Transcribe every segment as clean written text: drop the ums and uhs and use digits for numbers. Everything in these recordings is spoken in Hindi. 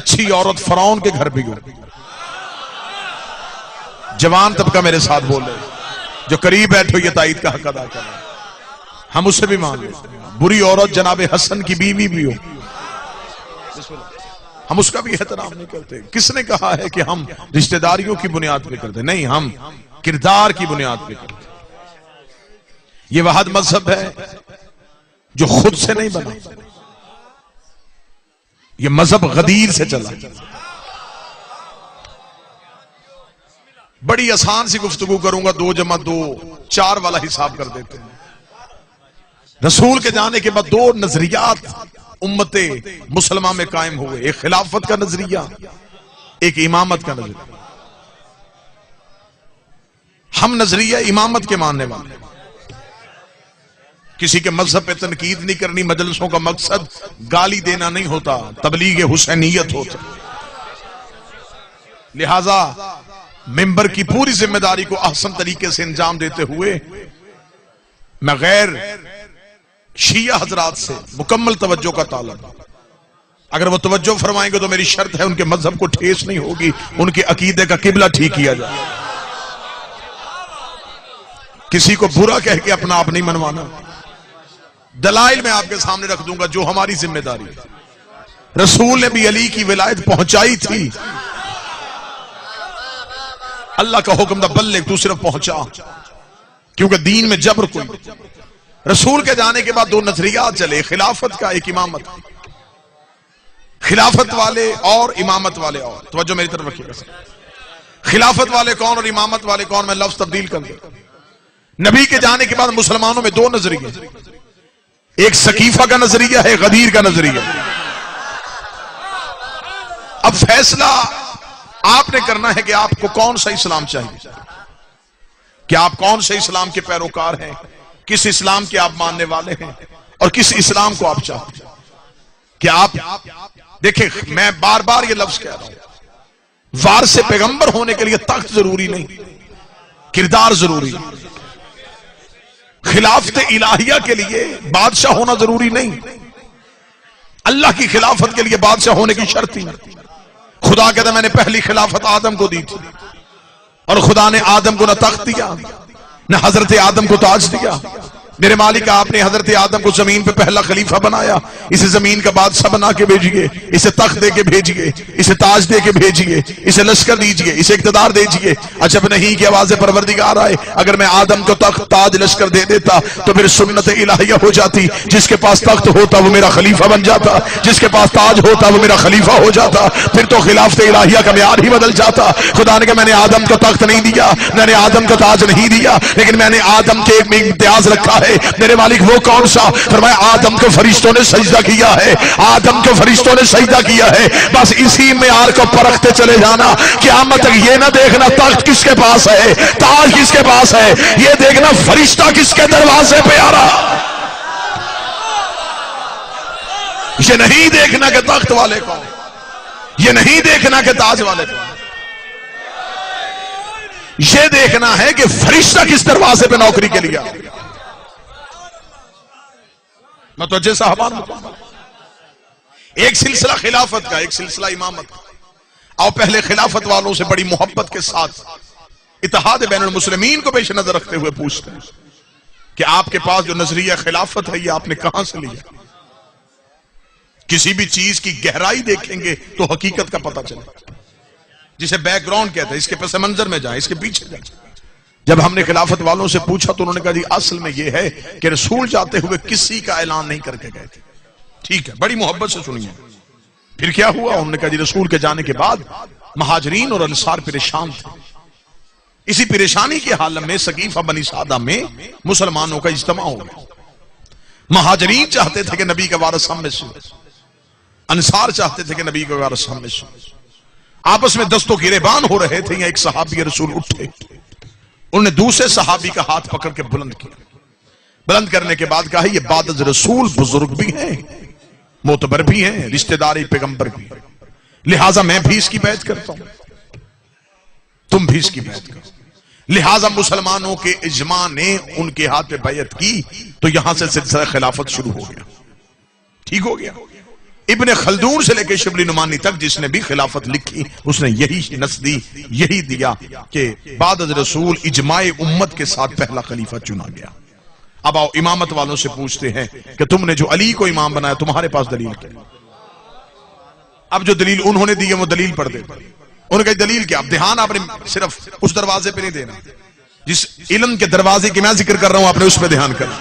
अच्छी औरत फरौन के घर भी गई। जवान तबका मेरे साथ बोल रहे, जो करीब बैठो ये ताईद का हक अदा कर, हम उससे भी मान लेते हैं। बुरी औरत जनाबे हसन की बीवी भी हो, हम उसका भी एहतराम नहीं करते। किसने कहा है कि हम रिश्तेदारियों की बुनियाद पे करते? नहीं, हम किरदार की बुनियाद पे करते। ये वहाद मजहब है जो खुद से नहीं बना, ये मजहब गदीर से चला। बड़ी आसान सी गुफ्तगू करूंगा, 2 + 2 4 वाला हिसाब कर देते हैं। रसूल के जाने के बाद 2 नजरियात उम्मते मुसलमान में कायम हुए, एक खिलाफत का नजरिया, एक इमामत का नजरिया। हम नजरिया इमामत के मानने वाले, किसी के मजहब पे तनकीद नहीं करनी। मजलिसों का मकसद गाली देना नहीं होता, तबलीग हुसैनियत होता। लिहाजा मिंबर की पूरी जिम्मेदारी को अहसन तरीके से अंजाम देते हुए मैं गैर शिया हजरात से मुकम्मल तवज्जो का तालब। अगर वो तवज्जो फरमाएंगे तो मेरी शर्त है उनके मजहब को ठेस नहीं होगी, उनके अकीदे का किबला ठीक किया जाए। किसी को बुरा कह के अपना आप नहीं मनवाना। दलाइल मैं आपके सामने रख दूंगा जो हमारी जिम्मेदारी है। रसूल ने भी अली की विलायत पहुंचाई थी, अल्लाह का हुक्म था बल्ले, तू सिर्फ पहुंचा, क्योंकि दीन में जबर कोई। रसूल के जाने के बाद 2 नजरियात चले, खिलाफत का, एक इमामत। खिलाफत वाले और इमामत वाले और, तवज्जो मेरी तरफ रखिएगा। खिलाफत वाले कौन और इमामत वाले कौन, मैं लफ्ज तब्दील कर दूं। नबी के जाने के बाद मुसलमानों में 2 नजरिए, एक सकीफा का नजरिया है, गदीर का नजरिया। अब फैसला आपने करना है कि आपको कौन सा इस्लाम चाहिए, कि आप कौन से इस्लाम के पैरोकार हैं, किस इस्लाम के आप मानने वाले हैं और किस इस्लाम को आप चाहते हैं। कि आप देखिए, मैं बार बार ये लफ्ज कह रहा हूं, वार से पैगंबर होने के लिए तख्त जरूरी नहीं, किरदार जरूरी। खिलाफत इलाहिया के लिए बादशाह होना जरूरी नहीं, अल्लाह की खिलाफत के लिए बादशाह होने की शर्त ही नहीं। खुदा कहता मैंने पहली खिलाफत आदम को दी थी, और खुदा ने आदम को न तख्त दिया न हजरत आदम को ताज दिया। मेरे मालिक आपने हजरत आदम को जमीन पे पहला खलीफा बनाया, इसे जमीन का बादशाह बना के भेजिए, इसे तख्त दे के भेजिए, इसे ताज दे के भेजिए, इसे लश्कर दीजिए, इसे इख्तिदार दीजिए। अजब नहीं कि आवाज़ परवरदिगार आए, अगर मैं आदम को तख्त ताज लश्कर दे देता तो फिर सुन्नत इलाहिया हो जाती। जिसके पास तख्त होता वो मेरा खलीफा बन जाता, जिसके पास ताज होता वो मेरा खलीफा हो जाता, फिर तो खिलाफत इलाहिया का म्यार ही बदल जाता। खुदा ने कहा मैंने आदम को तख्त नहीं दिया, मैंने आदम को ताज नहीं दिया, लेकिन मैंने आदम के एक इम्तियाज रखा है। मेरे मालिक वो कौन सा? फरमाया आदम को फरिश्तों ने सजदा किया है, आदम को फरिश्तों ने सजदा किया है। बस इसी म्यार को परखते चले जाना, क़यामत तक ये ना देखना तख्त किसके पास है, ताज किसके पास है, ये देखना फरिश्ता किसके दरवाजे पे आ रहा। ये नहीं देखना कि तख्त वाले कौन, ये नहीं देखना कि ताज वाले कौन, ये देखना है कि फरिश्ता किस दरवाजे पे नौकरी के लिए आ। मतवज्जे साहबान, एक सिलसिला खिलाफत का, एक सिलसिला इमामत का। और पहले खिलाफत वालों से बड़ी मोहब्बत के साथ इत्तेहाद बैनुल मुस्लिमीन को पेश नजर रखते हुए पूछते हैं कि आपके पास जो नजरिया खिलाफत है ये आपने कहां से लिया। किसी भी चीज की गहराई देखेंगे तो हकीकत का पता चले, जिसे बैकग्राउंड कहते हैं, इसके पस मंजर में जाए, इसके पीछे जाए। जब हमने खिलाफत वालों से पूछा तो उन्होंने कहा जी असल में यह है कि रसूल जाते हुए किसी का ऐलान नहीं करके गए थे। ठीक है, बड़ी मोहब्बत से सुनिए। फिर क्या हुआ? उन्होंने कहा जी रसूल के जाने के बाद महाजरीन और अंसार परेशान थे। इसी परेशानी के हाल में सकीफा बनी सादा में मुसलमानों का इज्तिमा हो गया। महाजरीन चाहते थे कि नबी का वारिस हम में से, अंसार चाहते थे कि नबी का वारिस हम में से। आपस में दस्तों गिरेबान हो रहे थे। एक सहाबी रसूल उठे, उन्होंने दूसरे सहाबी का हाथ पकड़ के बुलंद किया। बुलंद करने के बाद कहा ये बाद रसूल बुजुर्ग भी हैं, मोतबर भी हैं, रिश्तेदारी पैगंबर भी, लिहाजा मैं भी इसकी बैत करता हूं, तुम भी इसकी बैत करो। लिहाजा मुसलमानों के इज्मा ने उनके हाथ पे बैत की तो यहां से सिलसिला खिलाफत शुरू हो गया। ठीक हो गया। इब्ने खल्दून से लेकर शिबली नुमानी तक जिसने भी खिलाफत लिखी उसने यही नस दी, यही दिया कि बाद रसूल इजमाए उम्मत के साथ पहला खलीफा चुना गया। अब आओ इमामत वालों से पूछते हैं कि तुमने जो अली को इमाम बनाया तुम्हारे पास दलील क्या? अब जो दलील उन्होंने दी है वो दलील पढ़ दे। उन्होंने कहा दलील क्या? अब ध्यान आपने सिर्फ उस दरवाजे पे नहीं देना, जिस इल्म के दरवाजे की मैं जिक्र कर रहा हूं आपने उस पर ध्यान करना।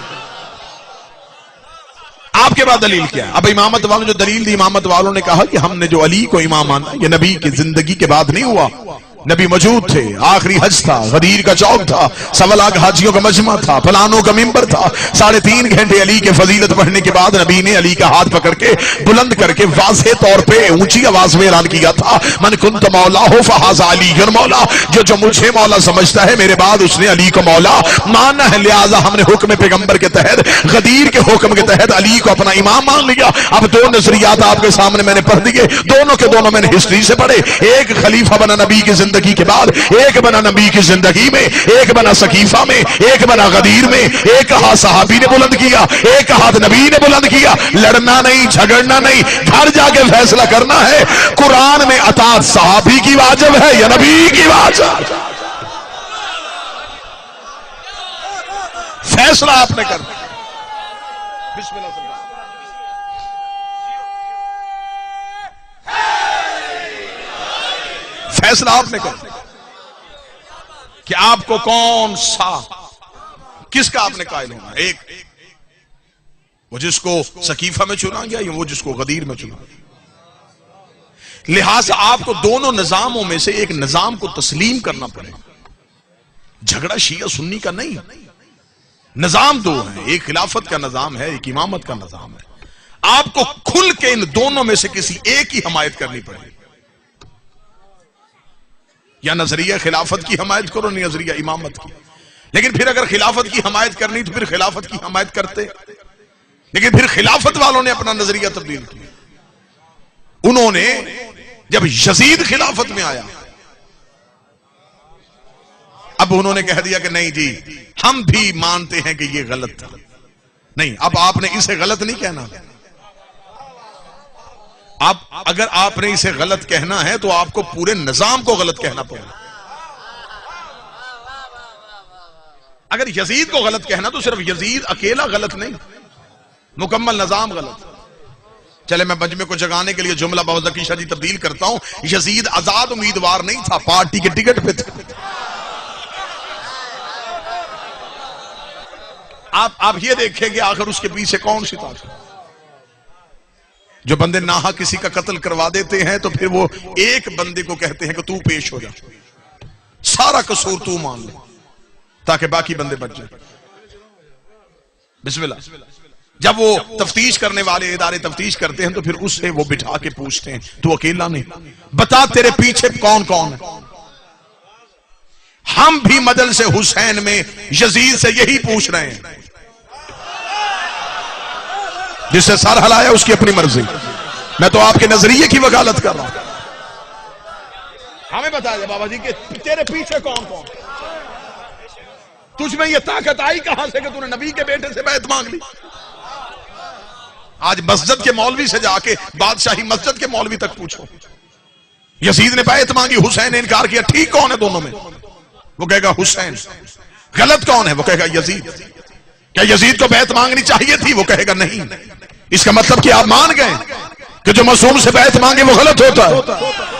आपके पास दलील क्या है? अब इमामत वालों जो दलील दी, इमामत वालों ने कहा कि हमने जो अली को इमाम माना ये नबी की जिंदगी के बाद नहीं हुआ, नबी मौजूद थे, आखिरी हज था, गदीर का चौक था, 1.25 लाख हाजियों का मजमा था, फलानों का मिंबर था। 3.5 घंटे अली के फजीलत पढ़ने के बाद नबी ने अली का हाथ पकड़ के बुलंद करके वाज़ेह तौर पे ऊंची आवाज में ऐलान किया था, मन कुंत मौला हो फहाज़ा अली मौला, जो मुझे मौला समझता है मेरे बाद उसने अली को मौला माना है, लिहाजा हमने हुक्म पैगंबर के तहत, गदीर के हुक्म के तहत अली को अपना इमाम मान लिया। अब 2 नजरियात आपके सामने मैंने पढ़ दिए, दोनों के दोनों मैंने हिस्ट्री से पढ़े। एक खलीफा बना नबी की जिंदगी के बाद, एक बना नबी की जिंदगी में, एक बना सकीफा में, एक बना गदीर में, एक हाथ सहाबी ने बुलंद किया, एक हाथ नबी ने बुलंद किया। लड़ना नहीं, झगड़ना नहीं, घर जाके फैसला करना है कुरान में अतात सहाबी की वाजिब है या नबी की वाजिब। फैसला आपने करना। बिस्मिल्लाह। फैसला आपने करना कि आपको कौन सा, किसका आपने कायल होना। एक वो जिसको सकीफा में चुना गया या वो जिसको गदीर में चुना गया। लिहाजा आपको दोनों निजामों में से एक निजाम को तस्लीम करना पड़ेगा। झगड़ा शिया सुन्नी का नहीं, निजाम 2 है, एक खिलाफत का निजाम है, एक इमामत का निजाम है। आपको खुल के इन दोनों में से किसी एक ही हमायत करनी पड़ेगी। या नजरिया खिलाफत की हमायत करो, नहीं नजरिया इमामत की। लेकिन फिर अगर खिलाफत की हमायत करनी तो फिर खिलाफत की हमायत करते, लेकिन फिर खिलाफत वालों ने अपना नजरिया तब्दील किया। उन्होंने जब यजीद खिलाफत में आया, अब उन्होंने कह दिया कि नहीं जी हम भी मानते हैं कि यह गलत था। नहीं, अब आपने इसे गलत नहीं कहना। आप अगर आपने इसे गलत कहना है तो आपको पूरे निजाम को गलत कहना पड़ेगा। अगर यजीद को गलत कहना तो सिर्फ यजीद अकेला गलत नहीं, मुकम्मल निजाम गलत। चले मैं मजमे को जगाने के लिए जुमला बहुत ज़कीशा जी तब्दील करता हूं। यजीद आजाद उम्मीदवार नहीं था, पार्टी के टिकट पे था। आप ये देखेंगे आखिर उसके पीछे कौन सी ताकत। जो बंदे नाहा किसी का कत्ल करवा देते हैं तो फिर वो एक बंदे को कहते हैं कि तू पेश हो जा, सारा कसूर तू मान ले ताकि बाकी बंदे बच जाए। बिस्मिल्लाह। जब वो तफ्तीश करने वाले इदारे तफ्तीश करते हैं तो फिर उससे वो बिठा के पूछते हैं तू अकेला नहीं, बता तेरे पीछे कौन कौन है। हम भी मदल से हुसैन में यजीद से यही पूछ रहे हैं। जिससे सर हलाया उसकी अपनी मर्जी, मैं तो आपके नजरिए की वकालत कर रहा हूं। हमें बता दे बाबा जी कि तेरे पीछे कौन कौन, तुझ में ये ताकत आई कहां से कि तूने नबी के बेटे से बैत मांग ली। आज मस्जिद के मौलवी से जाके बादशाही मस्जिद के मौलवी तक पूछो, यजीद ने बैत मांगी, हुसैन ने इनकार किया, ठीक कौन है दोनों में? वो कहेगा हुसैन। गलत कौन है? वो कहेगा यजीद। क्या यजीद को बैत मांगनी चाहिए थी? वो कहेगा नहीं। इसका मतलब कि आप मान गए कि जो मासूम से बैत मांगे वो गलत होता है।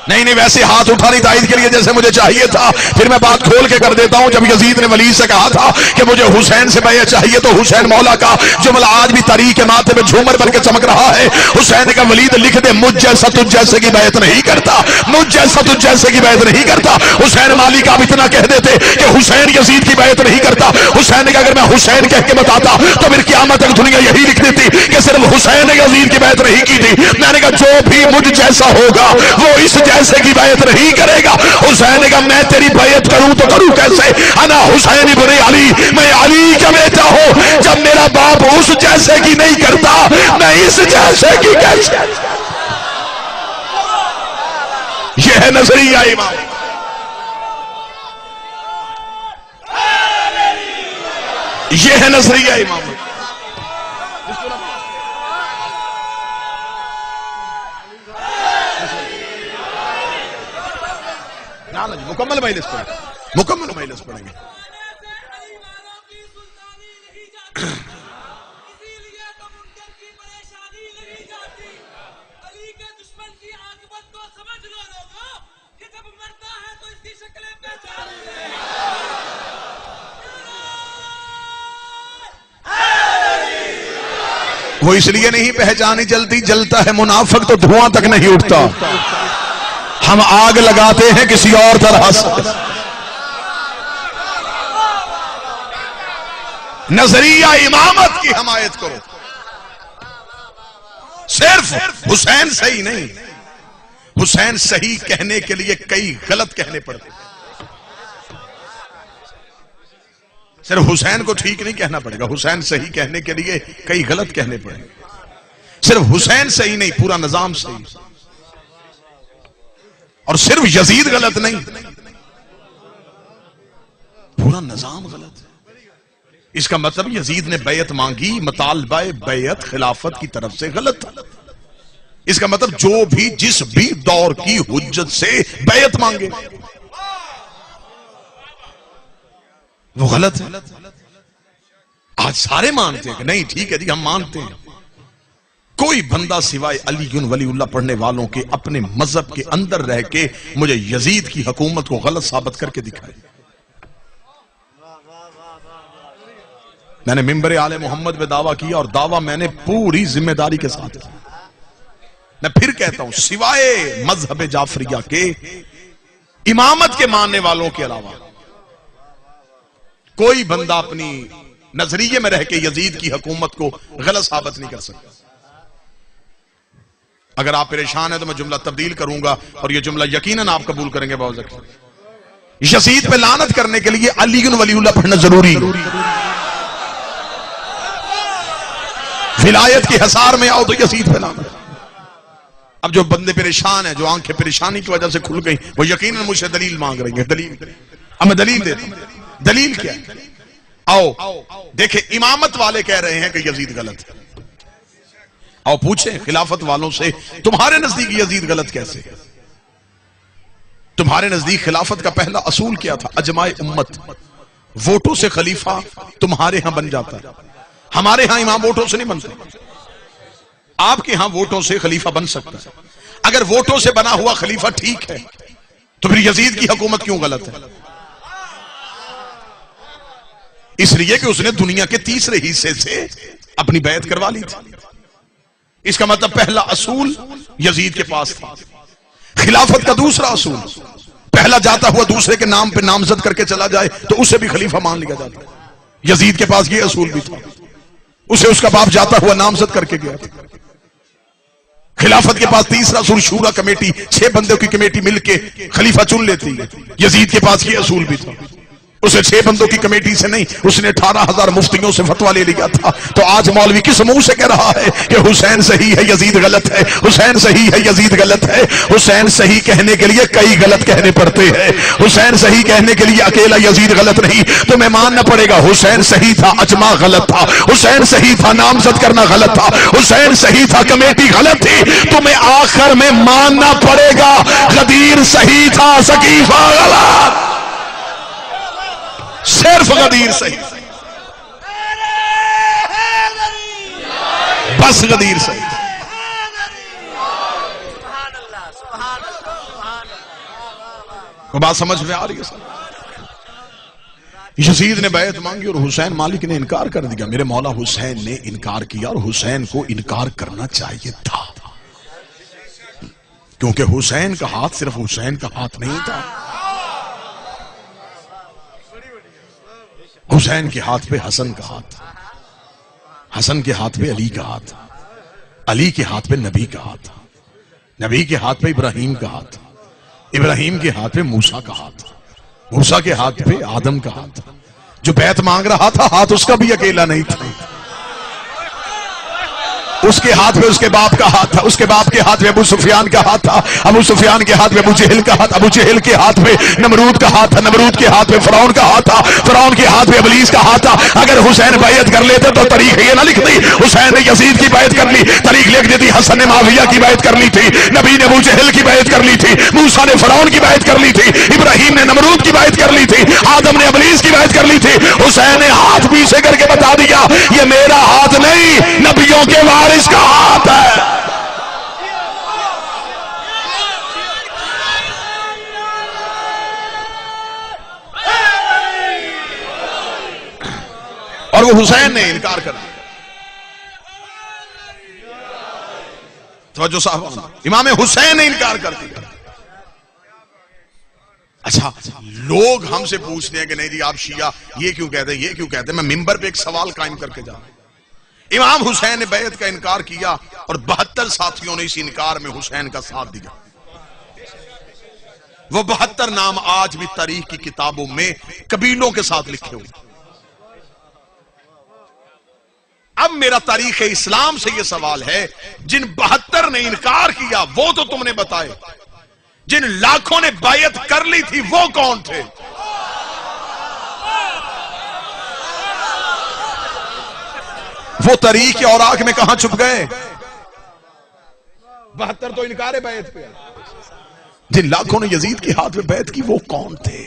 नहीं नहीं, वैसे हाथ उठानी ताईद के लिए जैसे मुझे चाहिए था। फिर मैं बात खोल के कर देता हूं। जब यजीद ने वली से कहा था कि मुझे हुसैन से बैत चाहिए तो हुसैन मौला का जुमला आज भी तारीख के माथे में झूमर बन के चमक रहा है। हुसैन का वलीद लिख दे, मुझ जैसा तुझ जैसे की बैत नहीं करता, मुझ जैसा तुझ जैसे की बैत नहीं करता। हुसैन मालिक आप इतना कह देते कि हुसैन यजीद की बैत नहीं करता। हुसैन ने कहा अगर मैं हुसैन कह के बताता तो फिर क़यामत तक दुनिया यही लिख देती कि सिर्फ हुसैन ने यजीद की बैत नहीं की थी। मैंने कहा जो भी मुझ जैसा होगा वो इस जैसे की बैत नहीं करेगा। हुसैन ने कहा मैं तेरी बैत करूं तो करूं कैसे? अना हुसैन इब्ने अली, मैं अली का बेटा हूं। जब मेरा बाप उस जैसे की नहीं करता मैं इस जैसे की कैसे? यह है नजरिया इमाम, यह है नजरिया इमाम। ना जी, मुकम्मल मजलिस पढ़ेंगे, मुकम्मल मजलिस पढ़ेंगे। वो इसलिए नहीं पहचानी जलती, जलता है मुनाफिक तो धुआं तक नहीं उठता। हम आग लगाते हैं किसी और तरह से। नजरिया इमामत की हमायत करो। सिर्फ हुसैन सही नहीं, हुसैन सही कहने के लिए कई गलत कहने पड़ते। सिर्फ हुसैन को ठीक नहीं कहना पड़ेगा, हुसैन सही कहने के लिए कई गलत कहने पड़ेंगे। सिर्फ हुसैन सही नहीं, पूरा निजाम सही। और सिर्फ यजीद गलत नहीं, पूरा निजाम गलत है। इसका मतलब यजीद ने बैयत मांगी, मुतालबा बैयत खिलाफत की तरफ से गलत था। इसका मतलब जो भी जिस भी दौर की हुज्जत से बैयत मांगे वो गलत है। आज सारे मानते हैं कि नहीं ठीक है जी, हम मानते हैं। कोई बंदा सिवाय अली वलीउल्लाह पढ़ने वालों के अपने मजहब के अंदर रह के मुझे यजीद की हुकूमत को गलत साबित करके दिखाए। मैंने मिंबर आले मोहम्मद में दावा किया और दावा मैंने पूरी जिम्मेदारी के साथ किया। मैं फिर कहता हूं, सिवाय मजहब जाफरिया के इमामत के मानने वालों के अलावा कोई बंदा अपनी नजरिए में रह के यजीद की हुकूमत को गलत साबित नहीं कर सकता। अगर आप परेशान हैं तो मैं जुमला तब्दील करूंगा और यह जुमला यकीनन आप कबूल करेंगे। बहुत यजीद पे लानत करने के लिए अली वलीउल्लाह पढ़ना जरूरी है। विलायत के हसार में आओ तो यजीद पे लानत। अब जो बंदे परेशान हैं, जो आंखें परेशानी की वजह से खुल गई, वो यकीनन मुझसे दलील मांग रही है। दलील अब मैं दलील देता हूं। दलील क्या है? आओ देखे, इमामत वाले कह रहे हैं कि यजीद गलत है। आओ पूछे खिलाफत वालों से, तुम्हारे नजदीक यजीद गलत कैसे? तुम्हारे नजदीक खिलाफत का पहला असूल क्या था? अजमाए उम्मत, वोटों से खलीफा तुम्हारे यहां बन जाता है। हमारे यहां इमाम वोटों से नहीं बनते, आपके यहां वोटों से खलीफा बन सकता है। अगर वोटों से बना हुआ खलीफा ठीक है तो फिर यजीद की हुकूमत क्यों गलत है? इसलिए कि उसने दुनिया के तीसरे हिस्से से अपनी बैत करवा ली थी। इसका मतलब पहला असूल यजीद के पास था। खिलाफत का दूसरा असूल, पहला जाता हुआ दूसरे के नाम पे नामजद करके चला जाए तो उसे भी खलीफा मान लिया जाता। यजीद के पास ये असूल भी था, उसे उसका बाप जाता हुआ नामजद करके गया था। खिलाफत के पास तीसरा असूल, शूरा कमेटी, 6 बंदों की कमेटी मिलके खलीफा चुन लेती है। यजीद के पास ये असूल भी था, उसे 6 बंदों की कमेटी से नहीं, उसने 18,000 मुफ्तियों से फतवा ले लिया था। तो आज मौलवी किस मुंह से कह रहा है कि हुसैन सही है यजीद गलत है, हुसैन सही है यजीद गलत है? हुसैन सही कहने के लिए कई गलत कहने पड़ते हैं। हुसैन सही कहने के लिए अकेला यजीद गलत नहीं, तुम्हें मानना पड़ेगा हुसैन सही था, अजमा गलत था, हुसैन सही था, नामजद करना गलत था, हुसैन सही था, कमेटी गलत थी। तुम्हें आखिर में मानना पड़ेगा गदीर सही था, सकीफा गलत। सिर्फ गदीर सही, बस गदीर सही। बात समझ में आ रही है सर? यजीद ने बैत मांगी और हुसैन मालिक ने इनकार कर दिया। मेरे मौला हुसैन ने इनकार किया और हुसैन को इनकार करना चाहिए था, क्योंकि हुसैन का हाथ सिर्फ हुसैन का हाथ नहीं था। हुसैन के हाथ पे हसन का हाथ, हसन के हाथ पे अली का हाथ, अली के हाथ पे नबी का हाथ, नबी के हाथ पे इब्राहिम का हाथ, इब्राहिम के हाथ पे मूसा का हाथ, मूसा के हाथ पे आदम का हाथ। जो बैत मांग रहा था हाथ उसका भी अकेला नहीं था, उसके हाथ में उसके बाप का हाथ था, उसके बाप के हाथ में अबू सुफियान का हाथ था, अबू सुफियान के हाथ में अबू जहल का हाथ, अबू जहल के हाथ में नमरूद का हाथ था, नमरूद के हाथ में फिरौन का हाथ था, फिरौन के हाथ में इब्लीस का हाथ था। अगर हुसैन बैयत कर लेते तो तारीख ये ना लिखती हुसैन ने यजीद की बैयत कर ली, तारीख लिख देती हसन ने माविया की बैयत कर ली थी, नबी ने अबू जहल की बैयत कर ली थी, मूसा ने फिरौन की बैयत कर ली थी, इब्राहिम ने नमरूद की बैयत कर ली थी, आदम ने इब्लीस की बैयत कर ली थी। हुसैन ने हाथ पीछे करके बता दिया ये मेरा हाथ नहीं, नबियों के वारिस का हाथ है। और वो हुसैन ने इनकार कर दिया। तो जो साहब इमाम हुसैन ने इनकार कर दिया। अच्छा, लोग हमसे पूछते हैं कि नहीं जी आप शिया ये क्यों कहते हैं, ये क्यों कहते हैं। मैं मिंबर पे एक सवाल कायम करके जा रहा हूं। इमाम हुसैन ने बैत का इनकार किया और 72 साथियों ने इस इनकार में हुसैन का साथ दिया। वो 72 नाम आज भी तारीख की किताबों में कबीलों के साथ लिखे हुए। अब मेरा तारीख इस्लाम से यह सवाल है, जिन 72 ने इनकार किया वो तो तुमने बताए, जिन लाखों ने बायत कर ली थी वो कौन थे? वो तारीख के औराक में कहां छुप गए? 72 तो इनकार बैत पे। जिन लाखों ने यजीद के हाथ में बैत की वो कौन थे?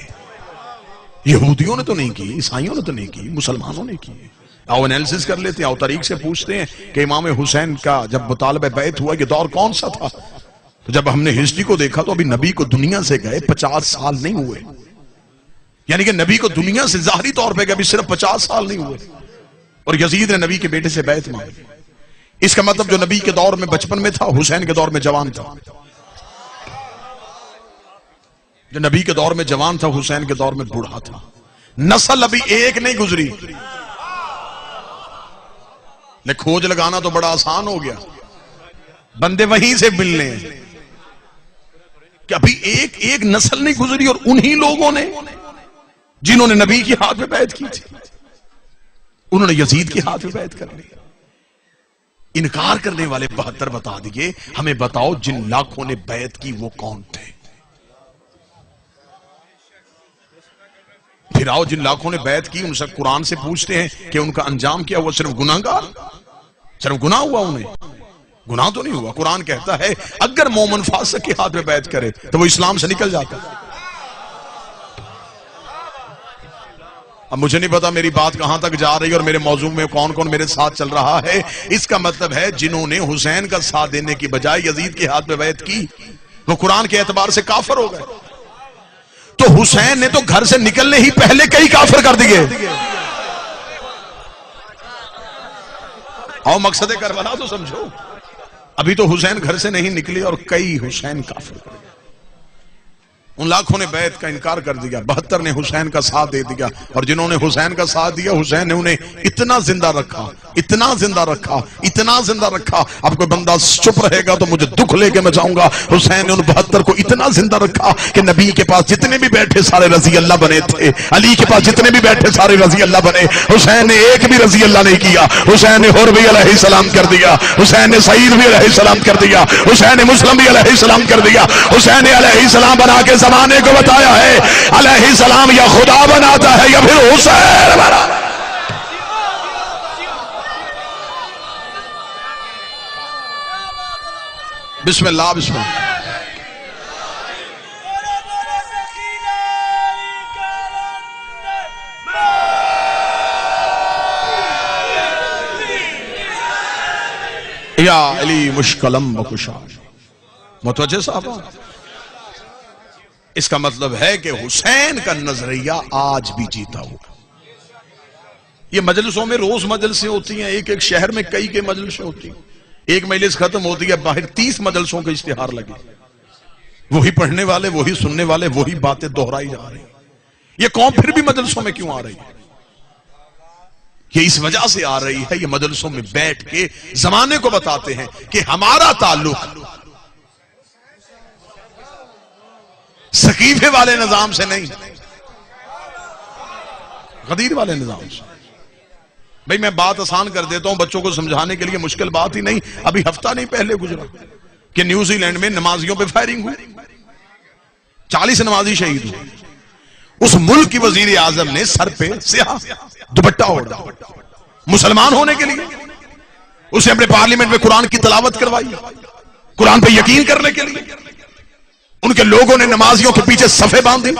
यहूदियों ने तो नहीं की, ईसाइयों ने तो नहीं की, मुसलमानों ने की। आओ एनालिसिस कर लेते हैं, आओ तारीख से पूछते हैं कि इमाम हुसैन का जब मुतालबा बैत हुआ ये दौर कौन सा था। तो जब हमने हिस्ट्री को देखा तो अभी नबी को दुनिया से गए 50 साल नहीं हुए, यानी कि नबी को दुनिया से जाहिरी तौर पे अभी सिर्फ 50 साल नहीं हुए और यजीद ने नबी के बेटे से बैत मांगी। इसका मतलब जो नबी के दौर में बचपन में था हुसैन के दौर में जवान था, जो नबी के दौर में जवान था हुसैन के दौर में बूढ़ा था। नस्ल अभी एक नहीं गुजरी। ले खोज लगाना तो बड़ा आसान हो गया, बंदे वहीं से मिलने हैं कि अभी एक एक नस्ल नहीं गुजरी और उन्हीं लोगों ने जिन्होंने नबी के हाथ में बैत की थी उन्होंने यजीद के हाथ में बैत कर ली। इनकार करने वाले 72 बता दिए। हमें बताओ जिन लाखों ने बैत की वो कौन थे? फिर आओ जिन लाखों ने बैत की उनसे कुरान से पूछते हैं कि उनका अंजाम क्या हुआ? सिर्फ गुनाहगार, सिर्फ गुनाह हुआ? उन्हें गुनाह तो नहीं हुआ। कुरान कहता है अगर मोमन फासिक के हाथ में बैत करे तो वो इस्लाम से निकल जाता। अब मुझे नहीं पता मेरी बात कहां तक जा रही है और मेरे मौजू में कौन कौन मेरे साथ चल रहा है। इसका मतलब है जिन्होंने हुसैन का साथ देने की बजाय यजीद के हाथ में बैत की वो कुरान के एतबार से काफिर हो गए। तो हुसैन ने तो घर से निकलने ही पहले कई काफिर कर दिए। आओ मकसद करबला तो समझो। अभी तो हुसैन घर से नहीं निकले और कई हुसैन काफिर कर गए। उन लाखों ने बैत का इनकार कर दिया, 72 ने हुसैन का साथ दे दिया और जिन्होंने हुसैन का साथ दिया हुसैन ने उन्हें इतना जिंदा रखा, इतना जिंदा रखा, इतना जिंदा रखा। अब कोई बंदा चुप रहेगा तो मुझे दुख लेके मैं जाऊंगा। हुसैन ने उन 72 को इतना जिंदा रखा कि नबी के पास जितने भी बैठे सारे रजी अल्लाह बने थे, अली के पास जितने भी बैठे सारे रजी अल्लाह बने। हुसैन ने एक भी रजी अल्लाह नहीं किया। हुसैन ने हुर भी अलैहिस्सलाम कर दिया, हुसैन ने सईद भी अलैहिस्सलाम कर दिया, हुसैन ने मुस्लिम भी अलैहिस्सलाम कर दिया। हुसैन ने अलैहिस्सलाम बना के जमाने को बताया है अलैहिस्सलाम या खुदा बनाता है या फिर हुसैन बना। बिस्मिल्लाह बिस्मिल्लाह। या अली मुश्कलम बकुशा। मुतवज्जे साहब, इसका मतलब है कि हुसैन का नजरिया आज भी जीता हुआ। ये मजलिसों में रोज मजलिसें होती हैं, एक एक शहर में कई के मजलिसें होती हैं। एक मजलिस खत्म होती है बाहर 30 मजलिसों के इश्तिहार लगे, वही पढ़ने वाले, वही सुनने वाले, वही बातें दोहराई जा रही। ये कौम फिर भी मजलिसों में क्यों आ रही है? ये इस वजह से आ रही है, ये मजलिसों में बैठ के जमाने को बताते हैं कि हमारा ताल्लुक सकीफे वाले निजाम से नहीं, गदीर वाले निजाम से। भाई मैं बात आसान कर देता हूं बच्चों को समझाने के लिए, मुश्किल बात ही नहीं। अभी हफ्ता नहीं पहले गुजरा कि न्यूजीलैंड में नमाजियों पे फायरिंग हुई, 40 नमाजी शहीद हुए। उस मुल्क की वजीर आजम ने सर पे स्याह दुपट्टा ओढ़ा मुसलमान होने के लिए। उसे अपने पार्लियामेंट में कुरान की तिलावत करवाई, कुरान पे यकीन करने के लिए। उनके लोगों ने नमाजियों के पीछे सफे बांधी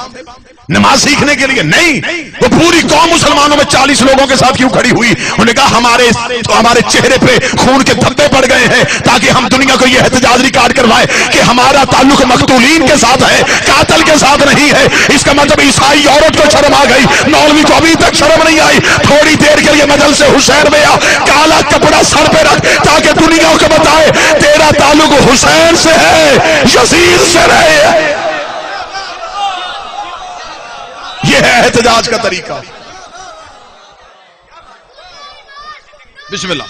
नमाज सीखने के लिए। नहीं, वो पूरी कौम मुसलमानों में 40 लोगों के साथ क्यों खड़ी हुई? उन्होंने कहा हमारे चेहरे पे खून के धब्बे पड़ गए हैं ताकि हम दुनिया को यह एहतजाज रिकॉर्ड करवाए कि हमारा ताल्लुक मकतूलीन के साथ है, कातल के साथ नहीं है। इसका मतलब ईसाई औरत को शर्म आ गई, मौलवी को अभी तक शर्म नहीं आई। थोड़ी देर के लिए मजल से हुसैन में आ, काला कपड़ा सर पे रख ताकि दुनिया को बताए तेरा ताल्लुक हुसैन से है, यजीद से नहीं। यह है एहतजाज का तरीका। बिस्मिल्लाह,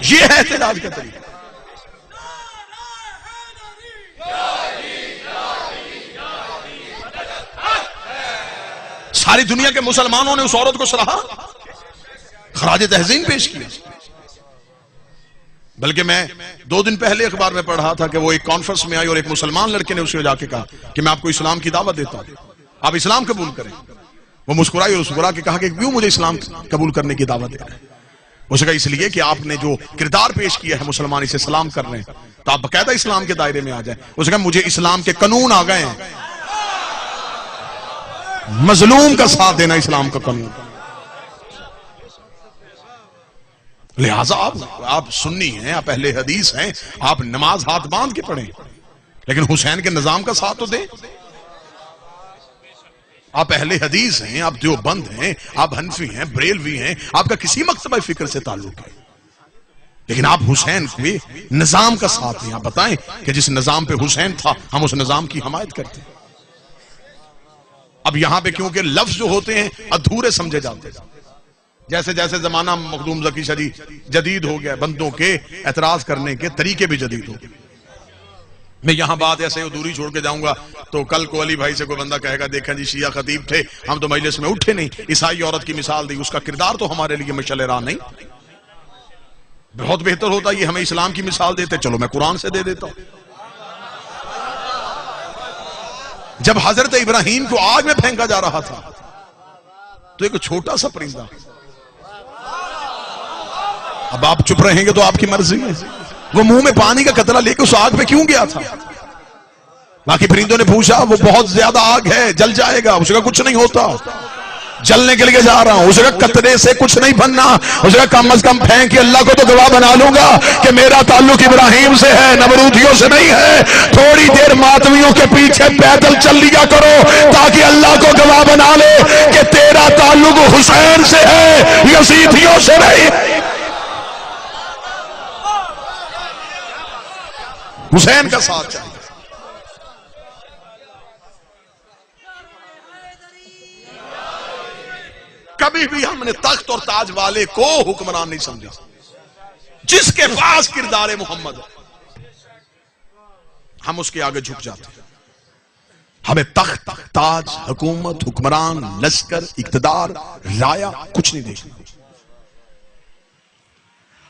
यह है एहतजाज का तरीका। सारी दुनिया के मुसलमानों ने उस औरत को सराहा, खराज तहसीन पेश किया। बल्कि मैं 2 दिन पहले अखबार में पढ़ा था कि वो एक कॉन्फ्रेंस में आई और एक मुसलमान लड़के ने उसे जाके कहा कि मैं आपको इस्लाम की दावत देता हूं, आप इस्लाम कबूल करें। वो मुस्कुराई और मुस्कुरा के कहा कि क्यों मुझे इस्लाम कबूल करने की दावत दे रहे हैं? उसने कहा इसलिए कि आपने जो किरदार पेश किया है, मुसलमान इसे सलाम कर रहे हैं तो आप बकायदा इस्लाम के दायरे में आ जाए। उसने कहा मुझे इस्लाम के कानून आ गए हैं, मजलूम का साथ देना इस्लाम का कानून। लिहाजा आप सुन्नी हैं, आप अहले हदीस हैं, आप नमाज हाथ बांध के पढ़ें, लेकिन हुसैन के निजाम का साथ तो दें। आप अहले हदीस हैं, आप देवबंद हैं, आप हनफी हैं, बरेलवी हैं, आपका किसी मकतबा फिक्र से ताल्लुक है, लेकिन आप हुसैन के निजाम का साथ दें। आप बताएं कि जिस निजाम पे हुसैन था हम उस निजाम की हमायत करते हैं। अब यहां पे क्योंकि लफ्ज जो होते हैं अधूरे समझे जाते हैं, जैसे जैसे जमाना मखदूम ज़की शरी जदीद हो गया, बंदों के एतराज करने के तरीके भी जदीद हो गए। मैं यहां बात ऐसे अधूरी छोड़ के जाऊंगा तो कल को अली भाई से कोई बंदा कहेगा देखा जी शिया खतीब थे, हम तो मजलिस में उठे नहीं, ईसाई औरत की मिसाल दी, उसका किरदार तो हमारे लिए मशअल राह नहीं। बहुत बेहतर होता ये हमें इस्लाम की मिसाल देते, चलो मैं कुरान से दे देता हूं। जब हजरत इब्राहिम को आग में फेंका जा रहा था तो एक छोटा सा परिंदा, अब आप चुप रहेंगे तो आपकी मर्जी है, वो मुंह में पानी का कतरा लेके उस आग पे क्यों गया था? बाकी परिंदों ने पूछा वो बहुत ज्यादा आग है, जल जाएगा। उसका कुछ नहीं होता, जलने के लिए जा रहा हूं। उसका कतरे से कुछ नहीं बनना। उसका कम अज कम फेंक के अल्लाह को तो गवाह बना लूंगा कि मेरा ताल्लुक इब्राहिम से है, नमरूदियों से नहीं है। थोड़ी देर मातवियों के पीछे पैदल चल लिया करो ताकि अल्लाह को गवाह बना ले कि तेरा ताल्लुक हुसैन से है, यजीदियों से नहीं। हुसैन का साथ चाहिए। कभी भी हमने तख्त और ताज वाले को हुक्मरान नहीं समझा, जिसके पास किरदार मोहम्मद है हम उसके आगे झुक जाते हैं। हमें तख्त, ताज, हुकूमत, हुक्मरान, लश्कर, इक्तदार, राया कुछ नहीं देखना।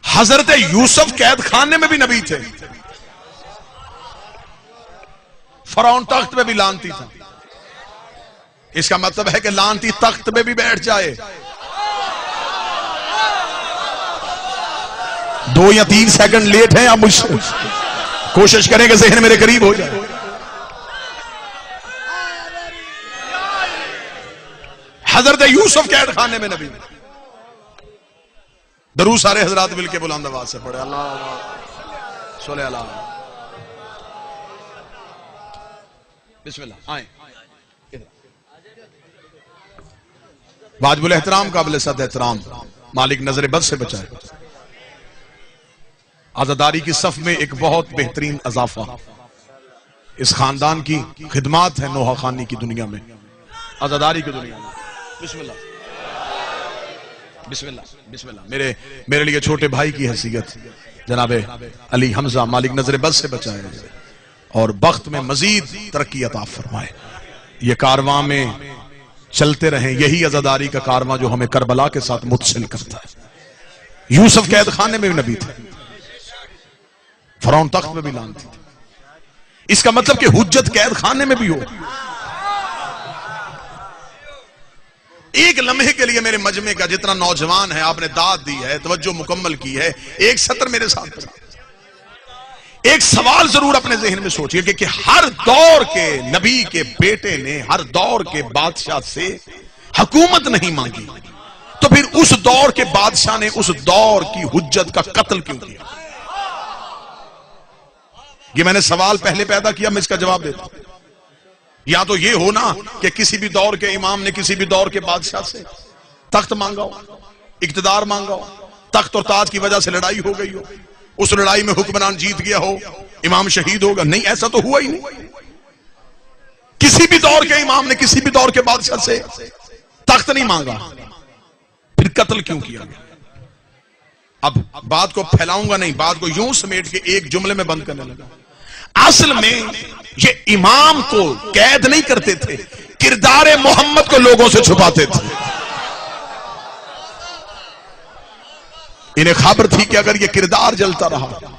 हजरत यूसुफ कैद खाने में भी नबी थे, फरौन तख्त में भी लानती था। इसका मतलब है कि लानती तख्त में भी बैठ जाए, 2 या 3 सेकंड लेट हैं आप मुझसे, कोशिश करें कि ज़हन मेरे करीब हो जाए। हजरत यूसुफ कैद खाने में नबी। दरूद सारे हजरात मिलके बुलंद आवाज से पढ़े, अल्लाह सल्लल्लाहु अलैहि बिस्मिल्लाह। आए वाजिबुल एहतराम, काबिल सद एहतराम मालिक नजर बद से बचाए। आजादारी की सफ में एक बहुत बेहतरीन अजाफा इस खानदान की खिदमात है नोहा खानी की दुनिया में, आजादारी की दुनिया में। बिस्मिल्लाह बिस्मिल्लाह बिस्मिल्लाह। मेरे लिए छोटे भाई की हैसियत जनाबे अली हमजा मालिक नजर बद से बचाए और बख्त में मजीद तरक्की अता फरमाए। ये कारवां में चलते रहें, यही अज़ादारी का कारवां जो हमें करबला के साथ मुत्सिल करता है। यूसुफ कैद खाने में भी नबी थे, फ़िरौन तख्त में भी लानती थी। इसका मतलब कि हुज्जत कैद खाने में भी हो। एक लम्हे के लिए मेरे मजमे का जितना नौजवान है, आपने दाद दी है, तवज्जो मुकम्मल की है, एक सत्र मेरे साथ पढ़ा। एक सवाल जरूर अपने जहन में सोचिए कि हर दौर के नबी के बेटे ने हर दौर के बादशाह से हुकूमत नहीं मांगी, तो फिर उस दौर के बादशाह ने उस दौर की हुज्जत का कत्ल क्यों किया? ये मैंने सवाल पहले पैदा किया, मैं इसका जवाब देता हूं। या तो ये हो ना कि किसी भी दौर के इमाम ने किसी भी दौर के बादशाह से तख्त मांगा हो, इक्तदार मांगा हो, तख्त और ताज की वजह से लड़ाई हो गई हो, उस लड़ाई में हुक्मरान जीत गया हो, इमाम शहीद होगा। नहीं, ऐसा तो हुआ ही नहीं। किसी भी दौर के इमाम ने किसी भी दौर के बादशाह से तख्त नहीं मांगा, फिर कत्ल क्यों किया? अब बात को फैलाऊंगा नहीं, बात को यूं समेट के एक जुमले में बंद करने लगा। असल में ये इमाम को कैद नहीं करते थे, किरदार मोहम्मद को लोगों से छुपाते थे। इन्हें खबर थी कि अगर ये किरदार जलता रहा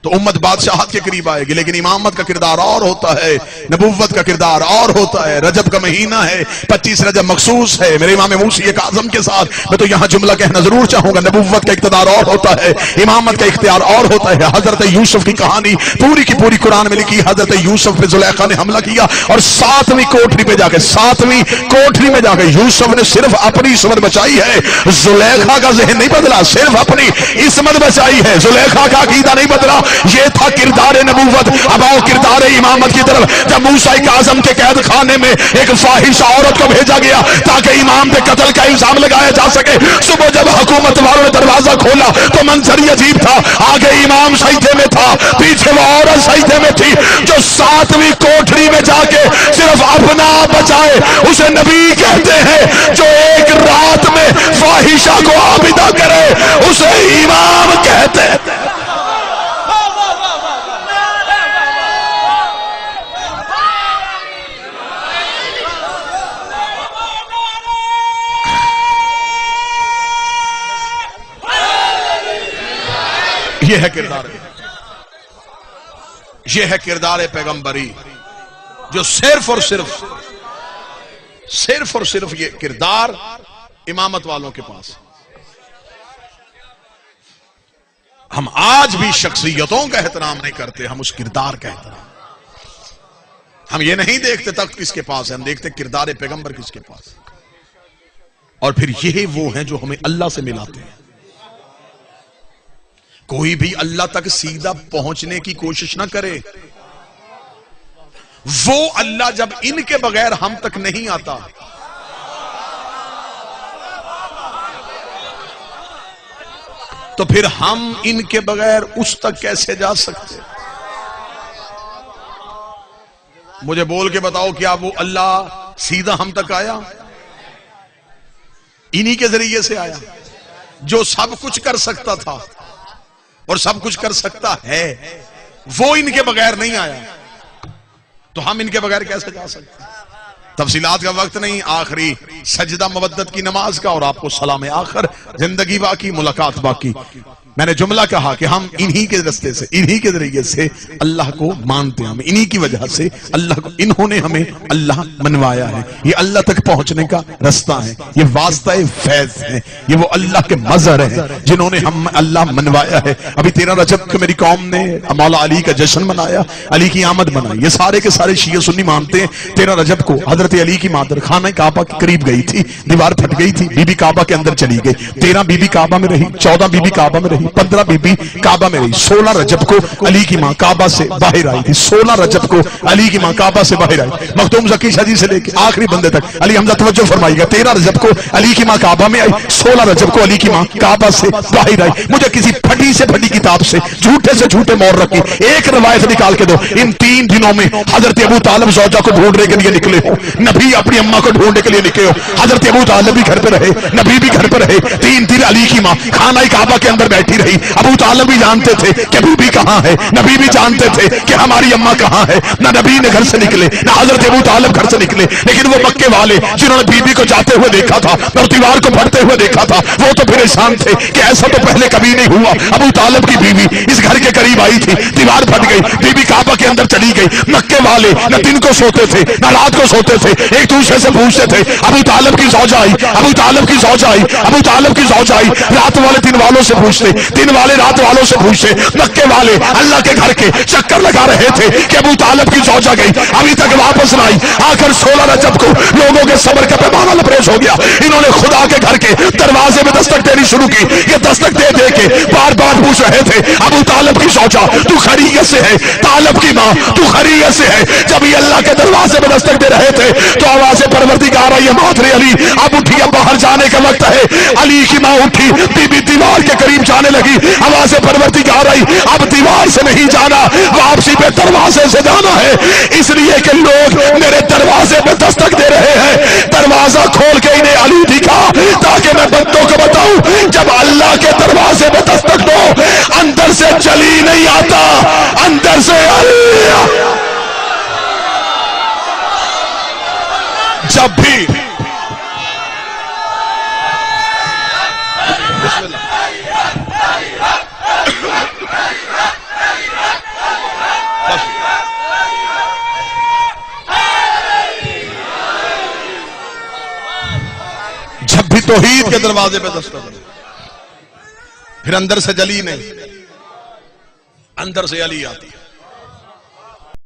तो उम्मत बादशाहत के करीब आएगी, लेकिन इमामत का किरदार और होता है, नबुव्वत का किरदार और होता है। रजब का महीना है, 25 रजब मखसूस है मेरे इमाम मूसी काज़म के साथ। मैं तो यहां जुमला कहना जरूर चाहूंगा, नबुव्वत का इख्तियार और होता है, इमामत का इख्तियार और होता है। हजरत यूसुफ की कहानी पूरी की पूरी कुरान में लिखी। हजरत यूसुफ पे जुलेखा ने हमला किया और 7वीं कोठरी पे जाके, 7वीं कोठरी में जाके यूसुफ ने सिर्फ अपनी इस्मत बचाई है, जुलेखा का जहन नहीं बदला, सिर्फ अपनी इस्मत बचाई है, जुलेखा का अकीदा नहीं बदला। ये था किरदार नबूवत। अब आओ किरदार इमामत की तरफ। जब मूसा काज़म के कैद खाने में एक फाहिशा औरत को भेजा गया ताकि इमाम पे कत्ल का इल्जाम लगाया जा सके, सुबह जब हुकूमत वालों ने दरवाजा खोला तो मंजर ही अजीब था। आगे इमाम सजदे में था, पीछे वो औरत सजदे में थी, जो 7वीं कोठरी में जाके सिर्फ अपना बचाए उसे नबी कहते हैं। जो एक रात में फाहिशा को आबिदा करे उसे इमाम कहते हैं। ये है किरदार, ये है किरदार पैगंबरी, जो सिर्फ और सिर्फ ये किरदार इमामत वालों के पास। हम आज भी शख्सियतों का एहतराम नहीं करते, हम उस किरदार का एहतराम। हम ये नहीं देखते तख्त किसके पास है, हम देखते किरदार पैगंबर किसके पास। और फिर यही वो हैं जो हमें अल्लाह से मिलाते हैं। कोई भी अल्लाह तक सीधा पहुंचने की कोशिश ना करे। वो अल्लाह जब इनके बगैर हम तक नहीं आता, तो फिर हम इनके बगैर उस तक कैसे जा सकते? मुझे बोल के बताओ, क्या वो अल्लाह सीधा हम तक आया? इन्हीं के जरिए से आया, जो सब कुछ कर सकता था और सब कुछ कर सकता है। वो इनके बगैर नहीं आया, तो हम इनके बगैर कैसे जा सकते? तफसीलात का वक्त नहीं, आखिरी सजदा मवद्दत की नमाज का और आपको सलाम आखिर, जिंदगी बाकी, मुलाकात बाकी। मैंने जुमला कहा कि हम इन्हीं के रास्ते से, इन्हीं के जरिए से अल्लाह को मानते हैं। हम इन्हीं की वजह से अल्लाह को, इन्होंने हमें अल्लाह मनवाया है। ये अल्लाह तक पहुंचने का रास्ता है, ये वास्ता फैज है, ये वो अल्लाह के मजहर है जिन्होंने हम अल्लाह मनवाया है। अभी 13 रजब को मेरी कौम ने मौला अली का जश्न मनाया, अली की आमद मनाई। ये सारे के सारे शिया सुन्नी मानते हैं 13 रजब को हजरत अली की मादर खाना काबा के करीब गई थी, दीवार फट गई थी, बीबी काबा के अंदर चली गई। 13 बीबी काबा में रही, 14 बीबी काबा में रही, 15 बीबी काबा में रही। 16 रजब को अली की मां काबा से बाहर आई थी। 16 रजब को अली की मां काबा से बाहर आई। मखदूम ज़की शाह जी से लेके आखिरी बंदे तक अली हमजा तवज्जो फरमाइएगा। 13 रजब को अली की मां काबा में आई, 16 रजब को अली की मां काबा से बाहर आई। मुझे किसी फटी से फटी किताब से झूठे मोर रखी एक रवायत निकाल के दो, इन 3 दिनों में हजरत अबू तालिब ज़ौजा को ढूंढने के लिए निकले हो, नबी अपनी अम्मा को ढूंढने के लिए निकले हो, हजरत अबू तालिब भी घर पे रहे, नबी भी घर पे रहे। 3 दिन अली की मां खाना काबा के अंदर बैठी बैठी रही। अबू तालिब भी जानते थे कि बीबी कहां है, नबी भी जानते थे कि हमारी अम्मा कहां है। ना नबी ने घर से निकले, ना हजरत अबू तालिब घर से निकले, लेकिन वो मक्के वाले जिन्होंने बीबी को जाते हुए देखा था और दीवार को फटते हुए देखा था, वो तो परेशान थे कि ऐसा तो पहले कभी नहीं हुआ। अबू तालिब की बीवी इस घर के करीब आई थी, दीवार फट गई, बीबी काबा के अंदर चली गई। मक्के वाले न दिन को सोते थे न रात को सोते थे, एक दूसरे से पूछते थे अबू तालिब की ज़ौजा आई, अबू तालिब की ज़ौजा आई, अबू तालिब की ज़ौजा आई। रात वाले दिन वालों से पूछते, दिन वाले रात वालों से पूछते। मक्के वाले अल्लाह के घर के चक्कर लगा रहे थे कि अबू तालिब की ज़ौजा गई, अभी तक वापस ना आई। आखिर 16 रजब को लोगों के सब्र का पैमाना लबरेज हो गया। इन्होंने खुदा के घर के दरवाजे में दस्तक देनी शुरू की। ये दस्तक दे दे के बार बार पूछ रहे थे अबू तालिब की ज़ौजा तू खैरियत से है, तालिब की माँ तू खैरियत से है। जब ये अल्लाह के दरवाजे में दस्तक दे रहे थे तो आवाज़ परवरदिगार आई, मातरे अली अब उठी, अब बाहर जाने का वक्त है। अली की माँ उठी, बीबी दीवार के करीब जाने लगी। आवाज़ परवरदिगार आई, अब दीवार से नहीं जाना, वापसी पे दरवाजे से जाना है। इसलिए कि लोग मेरे दरवाजे पे दस्तक दे रहे हैं। दरवाजा खोल के इन्हें अली दिखा ताकि मैं बंदों को बताऊं जब अल्लाह के दरवाजे पे दस्तक दो अंदर से चली नहीं आता, अंदर से अल्लाह। जब भी तौहीद के दरवाजे पे दस्तक, फिर अंदर से जली नहीं, अंदर से अली आती है।